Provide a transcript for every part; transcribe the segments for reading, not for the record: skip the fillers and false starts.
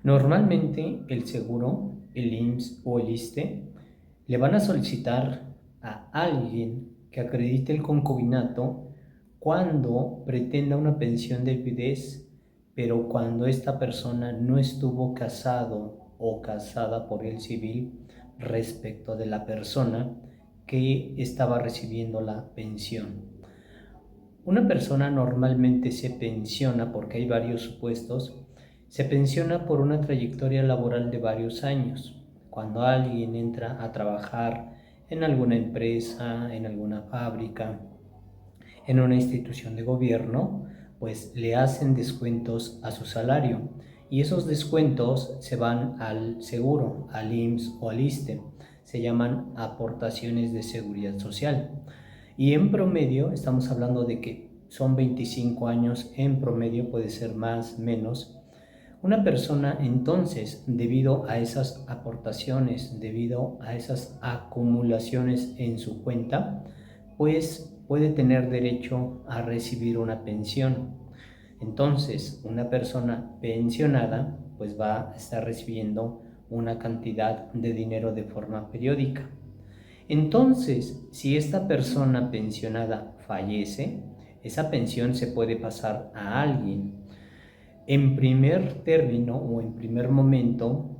Normalmente el seguro, el IMSS o el ISSSTE, le van a solicitar a alguien que acredite el concubinato cuando pretenda una pensión de viudez, pero cuando esta persona no estuvo casado o casada por el civil respecto de la persona que estaba recibiendo la pensión. Una persona normalmente se pensiona, porque hay varios supuestos, se pensiona por una trayectoria laboral de varios años. Cuando alguien entra a trabajar en alguna empresa, en alguna fábrica, en una institución de gobierno, pues le hacen descuentos a su salario y esos descuentos se van al seguro, al IMSS o al ISSSTE. Se llaman aportaciones de seguridad social. Y en promedio, estamos hablando de que son 25 años, en promedio puede ser más, menos. Una persona entonces, debido a esas aportaciones, debido a esas acumulaciones en su cuenta, pues puede tener derecho a recibir una pensión. Entonces, una persona pensionada pues va a estar recibiendo una cantidad de dinero de forma periódica. Entonces, si esta persona pensionada fallece, esa pensión se puede pasar a alguien. En primer término o en primer momento,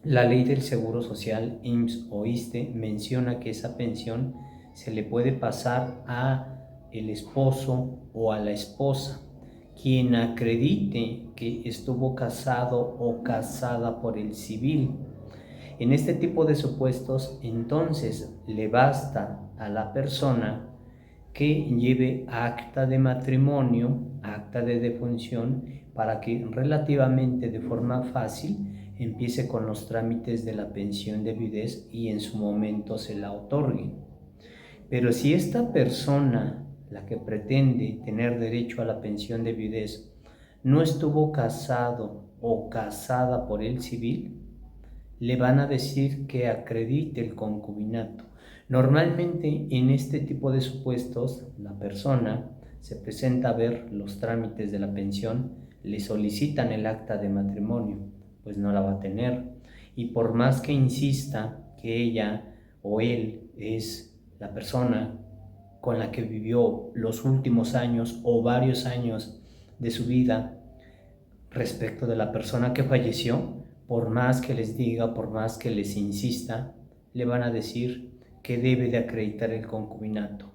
la ley del Seguro Social, IMSS o ISSSTE, menciona que esa pensión se le puede pasar a el esposo o a la esposa, quien acredite que estuvo casado o casada por el civil. En este tipo de supuestos, entonces le basta a la persona que lleve acta de matrimonio, acta de defunción, para que relativamente de forma fácil empiece con los trámites de la pensión de viudez y en su momento se la otorguen. Pero si esta persona, la que pretende tener derecho a la pensión de viudez, no estuvo casado o casada por el civil, le van a decir que acredite el concubinato. Normalmente en este tipo de supuestos la persona se presenta a ver los trámites de la pensión, le solicitan el acta de matrimonio, pues no la va a tener. Y por más que insista que ella o él es la persona con la que vivió los últimos años o varios años de su vida respecto de la persona que falleció, por más que les diga, por más que les insista, le van a decir que debe de acreditar el concubinato.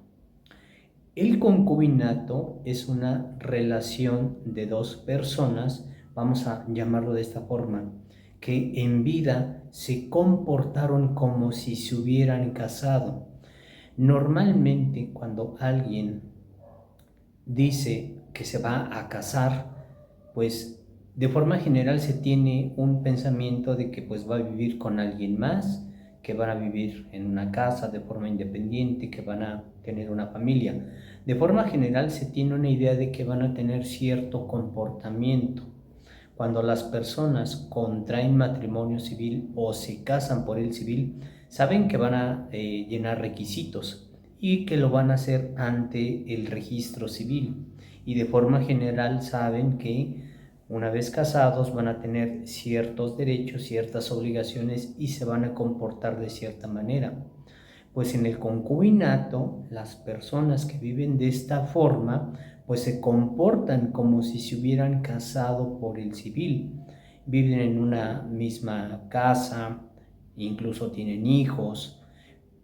El concubinato es una relación de dos personas, vamos a llamarlo de esta forma, que en vida se comportaron como si se hubieran casado. Normalmente cuando alguien dice que se va a casar, pues de forma general se tiene un pensamiento de que pues va a vivir con alguien más, que van a vivir en una casa de forma independiente, que van a tener una familia. De forma general se tiene una idea de que van a tener cierto comportamiento. Cuando las personas contraen matrimonio civil o se casan por el civil, saben que van a llenar requisitos y que lo van a hacer ante el registro civil. Y de forma general saben que una vez casados van a tener ciertos derechos, ciertas obligaciones y se van a comportar de cierta manera. Pues en el concubinato, las personas que viven de esta forma, pues se comportan como si se hubieran casado por el civil. Viven en una misma casa, incluso tienen hijos.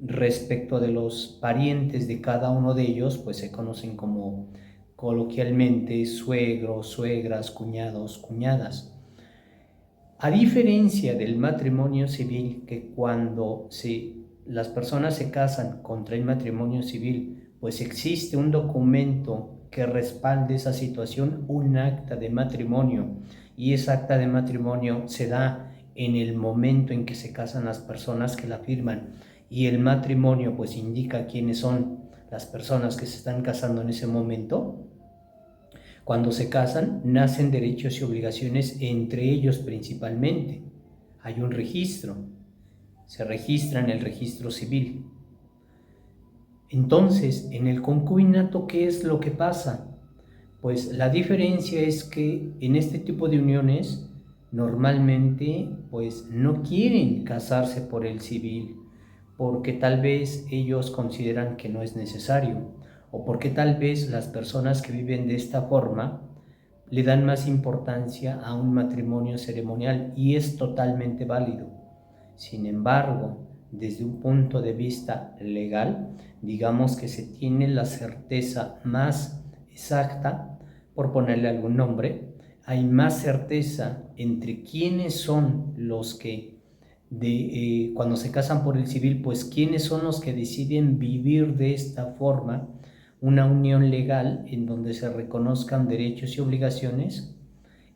Respecto de los parientes de cada uno de ellos, pues se conocen como coloquialmente suegros, suegras, cuñados, cuñadas. A diferencia del matrimonio civil, que cuando las personas se casan contra el matrimonio civil, pues existe un documento que respalde esa situación, un acta de matrimonio, y esa acta de matrimonio se da en el momento en que se casan las personas que la firman, y el matrimonio pues indica quiénes son las personas que se están casando en ese momento. Cuando se casan, nacen derechos y obligaciones entre ellos principalmente. Hay un registro, se registra en el registro civil. Entonces, en el concubinato, ¿qué es lo que pasa? Pues la diferencia es que en este tipo de uniones normalmente pues no quieren casarse por el civil, porque tal vez ellos consideran que no es necesario, o porque tal vez las personas que viven de esta forma le dan más importancia a un matrimonio ceremonial, y es totalmente válido. Sin embargo, desde un punto de vista legal, digamos que se tiene la certeza más exacta, por ponerle algún nombre, hay más certeza entre quiénes son los que, cuando se casan por el civil, pues quiénes son los que deciden vivir de esta forma una unión legal en donde se reconozcan derechos y obligaciones,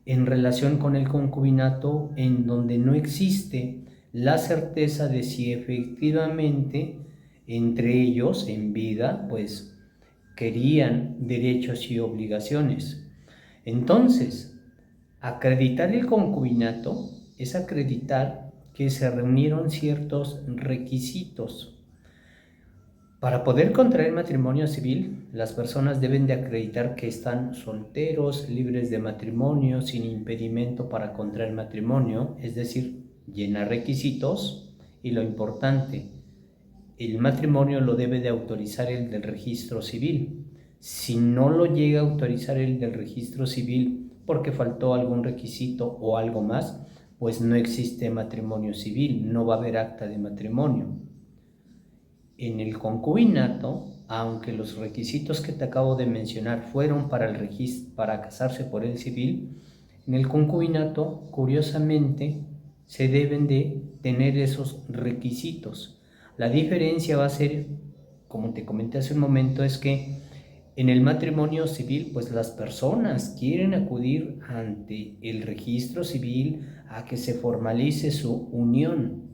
en relación con el concubinato, en donde no existe la certeza de si efectivamente entre ellos en vida pues querían derechos y obligaciones. Entonces, acreditar el concubinato es acreditar que se reunieron ciertos requisitos. Para poder contraer matrimonio civil, las personas deben de acreditar que están solteros, libres de matrimonio, sin impedimento para contraer matrimonio, es decir, llenar requisitos. Y lo importante, el matrimonio lo debe de autorizar el del registro civil. Si no lo llega a autorizar el del registro civil porque faltó algún requisito o algo más, pues no existe matrimonio civil, no va a haber acta de matrimonio. En el concubinato, aunque los requisitos que te acabo de mencionar fueron para el para casarse por el civil, en el concubinato, curiosamente, se deben de tener esos requisitos. La diferencia va a ser, como te comenté hace un momento, es que en el matrimonio civil, pues las personas quieren acudir ante el registro civil a que se formalice su unión.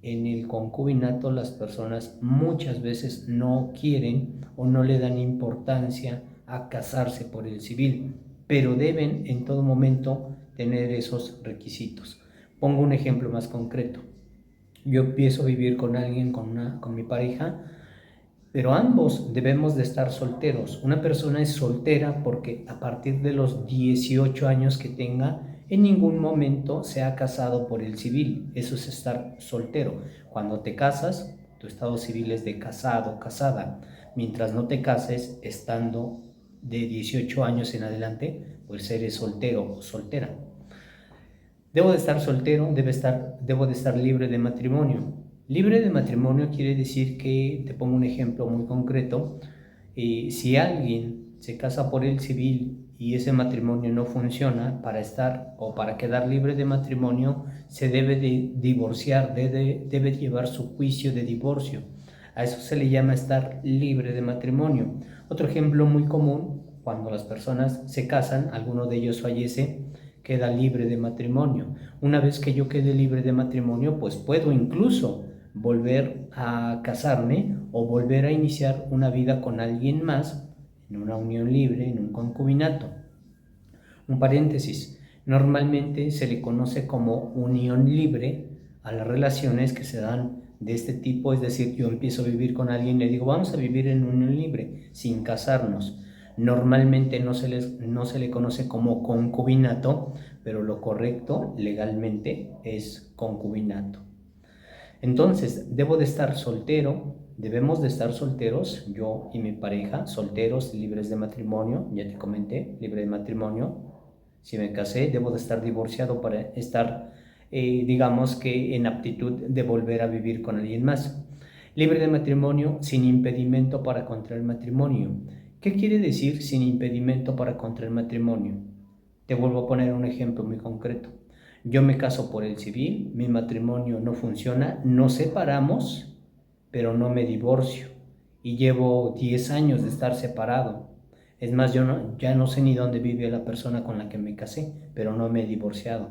En el concubinato las personas muchas veces no quieren o no le dan importancia a casarse por el civil, pero deben en todo momento tener esos requisitos. Pongo un ejemplo más concreto. Yo empiezo a vivir con alguien, con mi pareja, pero ambos debemos de estar solteros. Una persona es soltera porque a partir de los 18 años que tenga, en ningún momento se ha casado por el civil. Eso es estar soltero. Cuando te casas, tu estado civil es de casado, casada. Mientras no te cases, estando de 18 años en adelante, pues eres soltero o soltera. Debo de estar soltero, debo de estar libre de matrimonio. Libre de matrimonio quiere decir que, te pongo un ejemplo muy concreto, si alguien se casa por el civil y ese matrimonio no funciona, para estar o para quedar libre de matrimonio se debe de divorciar, debe llevar su juicio de divorcio. A eso se le llama estar libre de matrimonio. Otro ejemplo muy común, cuando las personas se casan, alguno de ellos fallece, queda libre de matrimonio. Una vez que yo quede libre de matrimonio, pues puedo incluso volver a casarme o volver a iniciar una vida con alguien más en una unión libre, en un concubinato. Un paréntesis, normalmente se le conoce como unión libre a las relaciones que se dan de este tipo, es decir, yo empiezo a vivir con alguien y le digo, vamos a vivir en unión libre, sin casarnos. Normalmente no se le conoce como concubinato, pero lo correcto legalmente es concubinato. Entonces, debo de estar soltero, debemos de estar solteros, yo y mi pareja, solteros, libres de matrimonio, ya te comenté, libre de matrimonio. Si me casé, debo de estar divorciado para estar, digamos que en aptitud de volver a vivir con alguien más. Libre de matrimonio, sin impedimento para contraer matrimonio. ¿Qué quiere decir sin impedimento para contraer matrimonio? Te vuelvo a poner un ejemplo muy concreto. Yo me caso por el civil, mi matrimonio no funciona, nos separamos, pero no me divorcio. Y llevo 10 años de estar separado. Es más, ya no sé ni dónde vive la persona con la que me casé, pero no me he divorciado.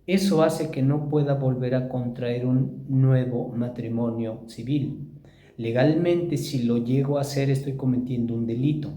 Eso hace que no pueda volver a contraer un nuevo matrimonio civil. Legalmente, si lo llego a hacer, estoy cometiendo un delito.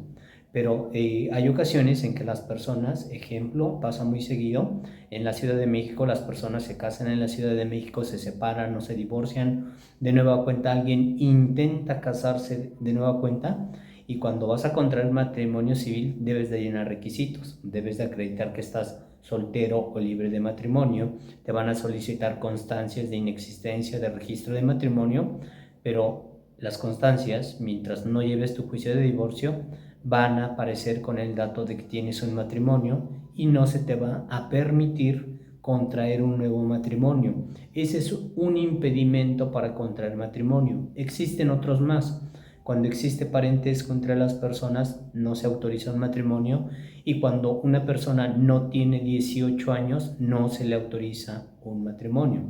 Pero hay ocasiones en que las personas, ejemplo, pasa muy seguido, en la Ciudad de México las personas se casan en la Ciudad de México, se separan o se divorcian, de nueva cuenta alguien intenta casarse de nueva cuenta Y cuando vas a contraer matrimonio civil, debes de llenar requisitos. Debes de acreditar que estás soltero o libre de matrimonio. Te van a solicitar constancias de inexistencia de registro de matrimonio, pero las constancias, mientras no lleves tu juicio de divorcio, van a aparecer con el dato de que tienes un matrimonio y no se te va a permitir contraer un nuevo matrimonio. Ese es un impedimento para contraer matrimonio. Existen otros más. Cuando existe parentesco entre las personas, no se autoriza un matrimonio, y cuando una persona no tiene 18 años, no se le autoriza un matrimonio.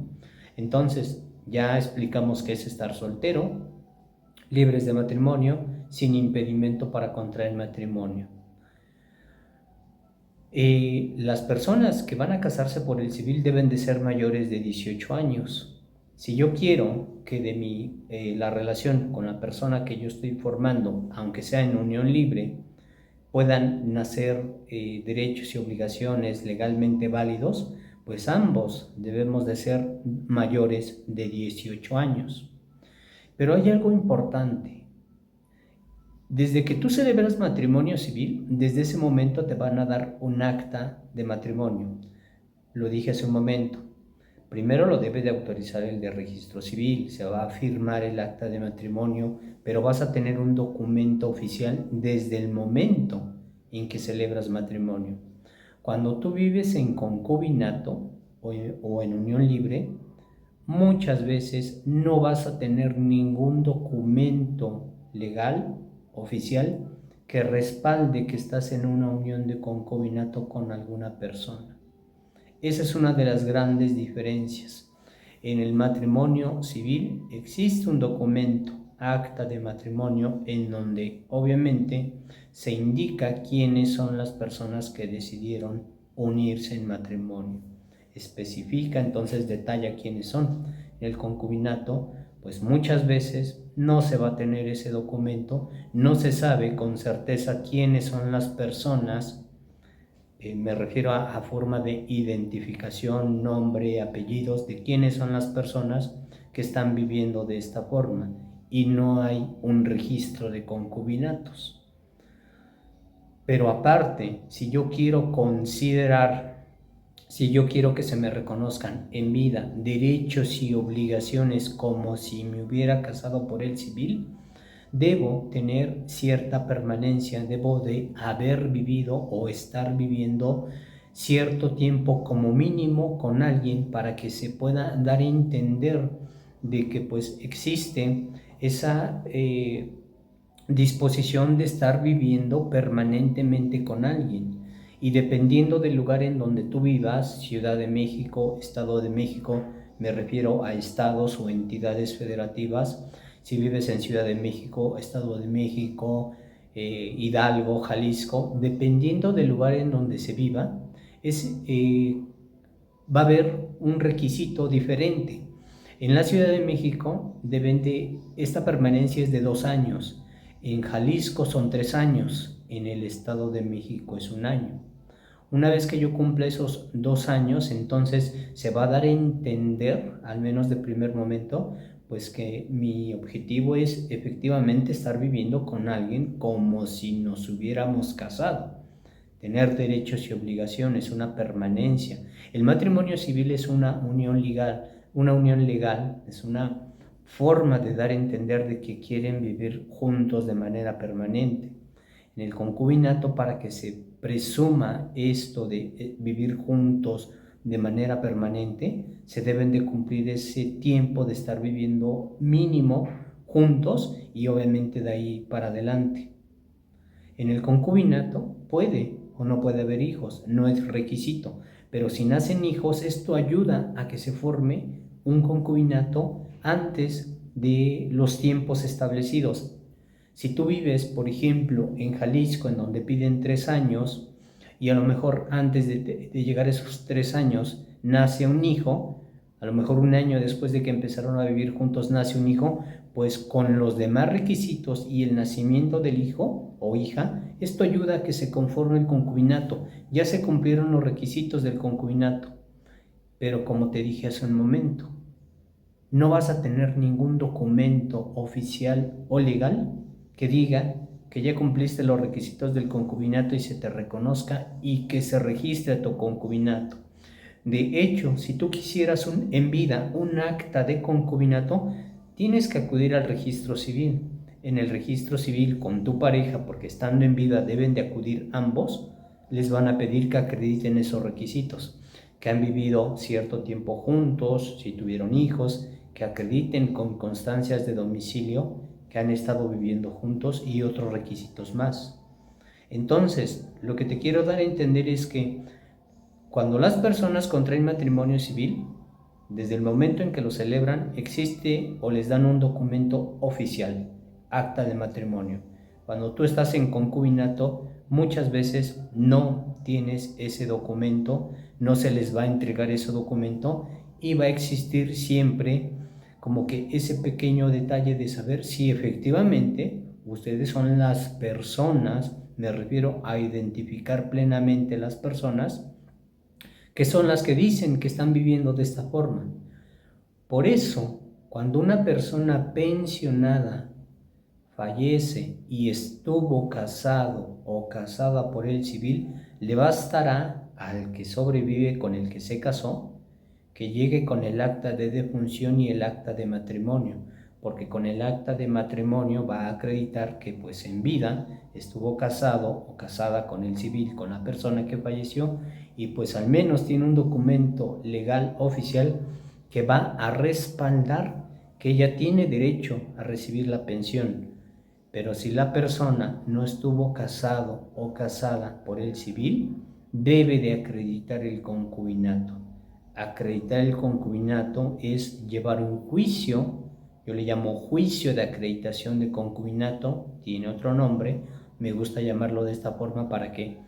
Entonces, ya explicamos qué es estar soltero, libres de matrimonio, sin impedimento para contraer matrimonio. Las personas que van a casarse por el civil deben de ser mayores de 18 años. Si yo quiero que de la relación con la persona que yo estoy formando, aunque sea en unión libre, puedan nacer derechos y obligaciones legalmente válidos, pues ambos debemos de ser mayores de 18 años. Pero hay algo importante. Desde que tú celebras matrimonio civil, desde ese momento te van a dar un acta de matrimonio. Lo dije hace un momento. Primero lo debe de autorizar el de registro civil, se va a firmar el acta de matrimonio, pero vas a tener un documento oficial desde el momento en que celebras matrimonio. Cuando tú vives en concubinato o en unión libre, muchas veces no vas a tener ningún documento legal, oficial, que respalde que estás en una unión de concubinato con alguna persona. Esa es una de las grandes diferencias. En el matrimonio civil existe un documento, acta de matrimonio, en donde obviamente se indica quiénes son las personas que decidieron unirse en matrimonio. Especifica, entonces detalla quiénes son. En el concubinato, pues muchas veces no se va a tener ese documento, no se sabe con certeza quiénes son las personas. Me refiero a forma de identificación, nombre, apellidos, de quiénes son las personas que están viviendo de esta forma, y no hay un registro de concubinatos. Pero aparte, si yo quiero que se me reconozcan en vida derechos y obligaciones como si me hubiera casado por el civil, debo tener cierta permanencia, debo de haber vivido o estar viviendo cierto tiempo como mínimo con alguien para que se pueda dar a entender de que pues existe esa disposición de estar viviendo permanentemente con alguien. Y dependiendo del lugar en donde tú vivas, Ciudad de México, Estado de México, me refiero a estados o entidades federativas. Si vives en Ciudad de México, Estado de México, Hidalgo, Jalisco, dependiendo del lugar en donde se viva, va a haber un requisito diferente. En la Ciudad de México, esta permanencia es de 2 años. En Jalisco son 3 años. En el Estado de México es 1 año. Una vez que yo cumpla esos 2 años, entonces se va a dar a entender, al menos de primer momento, pues que mi objetivo es efectivamente estar viviendo con alguien como si nos hubiéramos casado. Tener derechos y obligaciones, una permanencia. El matrimonio civil es una unión legal, es una forma de dar a entender de que quieren vivir juntos de manera permanente. En el concubinato, para que se presuma esto de vivir juntos de manera permanente, se deben de cumplir ese tiempo de estar viviendo mínimo juntos y obviamente de ahí para adelante. En el concubinato puede o no puede haber hijos, no es requisito, pero si nacen hijos, esto ayuda a que se forme un concubinato antes de los tiempos establecidos. Si tú vives, por ejemplo, en Jalisco, en donde piden 3 años, y a lo mejor antes de llegar a esos 3 años nace un hijo, a lo mejor 1 año después de que empezaron a vivir juntos nace un hijo, pues con los demás requisitos y el nacimiento del hijo o hija, esto ayuda a que se conforme el concubinato. Ya se cumplieron los requisitos del concubinato, pero como te dije hace un momento, no vas a tener ningún documento oficial o legal que diga que ya cumpliste los requisitos del concubinato y se te reconozca y que se registre tu concubinato. De hecho, si tú quisieras en vida un acta de concubinato, tienes que acudir al registro civil. En el registro civil con tu pareja, porque estando en vida deben de acudir ambos, les van a pedir que acrediten esos requisitos, que han vivido cierto tiempo juntos, si tuvieron hijos, que acrediten con constancias de domicilio que han estado viviendo juntos y otros requisitos más. Entonces, lo que te quiero dar a entender es que cuando las personas contraen matrimonio civil, desde el momento en que lo celebran, existe o les dan un documento oficial, acta de matrimonio. Cuando tú estás en concubinato, muchas veces no tienes ese documento, no se les va a entregar ese documento y va a existir siempre como que ese pequeño detalle de saber si efectivamente ustedes son las personas, me refiero a identificar plenamente las personas que son las que dicen que están viviendo de esta forma. Por eso, cuando una persona pensionada fallece y estuvo casado o casada por el civil, le bastará al que sobrevive con el que se casó que llegue con el acta de defunción y el acta de matrimonio, porque con el acta de matrimonio va a acreditar que pues en vida estuvo casado o casada con el civil, con la persona que falleció, y pues al menos tiene un documento legal oficial que va a respaldar que ella tiene derecho a recibir la pensión. Pero si la persona no estuvo casado o casada por el civil, debe de acreditar el concubinato. Acreditar el concubinato es llevar un juicio, yo le llamo juicio de acreditación de concubinato, tiene otro nombre, me gusta llamarlo de esta forma para que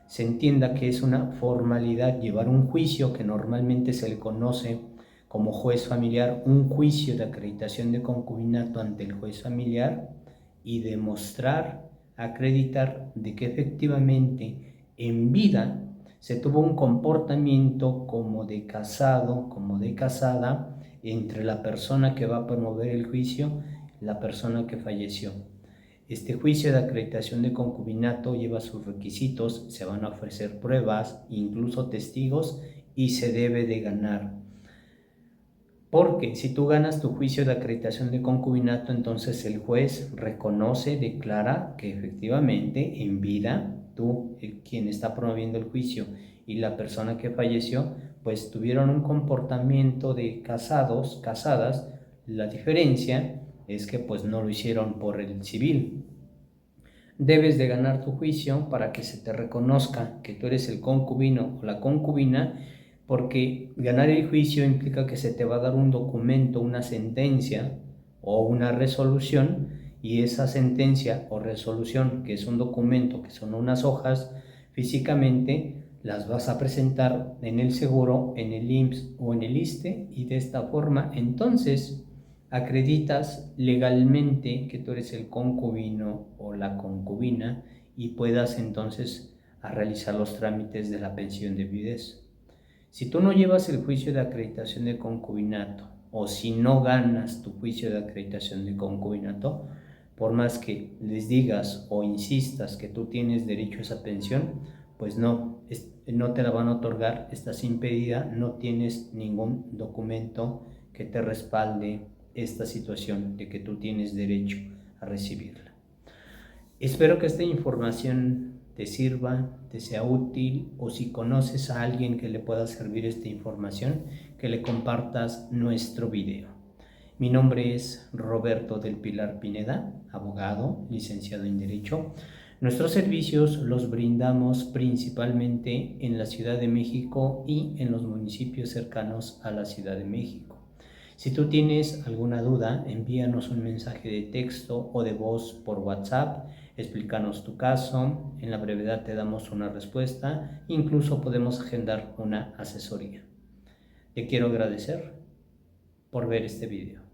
se entienda que es una formalidad llevar un juicio que normalmente se le conoce como juez familiar, un juicio de acreditación de concubinato ante el juez familiar y demostrar, acreditar de que efectivamente en vida se tuvo un comportamiento como de casado, como de casada, entre la persona que va a promover el juicio y la persona que falleció. Este juicio de acreditación de concubinato lleva sus requisitos, se van a ofrecer pruebas, incluso testigos, y se debe de ganar. Porque si tú ganas tu juicio de acreditación de concubinato, entonces el juez reconoce, declara que efectivamente en vida tú, quien está promoviendo el juicio, y la persona que falleció, pues tuvieron un comportamiento de casados, casadas. La diferencia es que pues no lo hicieron por el civil. Debes de ganar tu juicio para que se te reconozca que tú eres el concubino o la concubina, porque ganar el juicio implica que se te va a dar un documento, una sentencia o una resolución, y esa sentencia o resolución, que es un documento, que son unas hojas, físicamente las vas a presentar en el seguro, en el IMSS o en el ISSSTE, y de esta forma entonces acreditas legalmente que tú eres el concubino o la concubina y puedas entonces a realizar los trámites de la pensión de viudez. Si tú no llevas el juicio de acreditación de concubinato o si no ganas tu juicio de acreditación de concubinato, por más que les digas o insistas que tú tienes derecho a esa pensión, pues no te la van a otorgar, estás impedida, no tienes ningún documento que te respalde esta situación de que tú tienes derecho a recibirla. Espero que esta información te sirva, te sea útil, o si conoces a alguien que le pueda servir esta información, que le compartas nuestro video. Mi nombre es Roberto del Pilar Pineda, abogado, licenciado en Derecho. Nuestros servicios los brindamos principalmente en la Ciudad de México y en los municipios cercanos a la Ciudad de México. Si tú tienes alguna duda, envíanos un mensaje de texto o de voz por WhatsApp, explícanos tu caso, en la brevedad te damos una respuesta, incluso podemos agendar una asesoría. Te quiero agradecer por ver este video.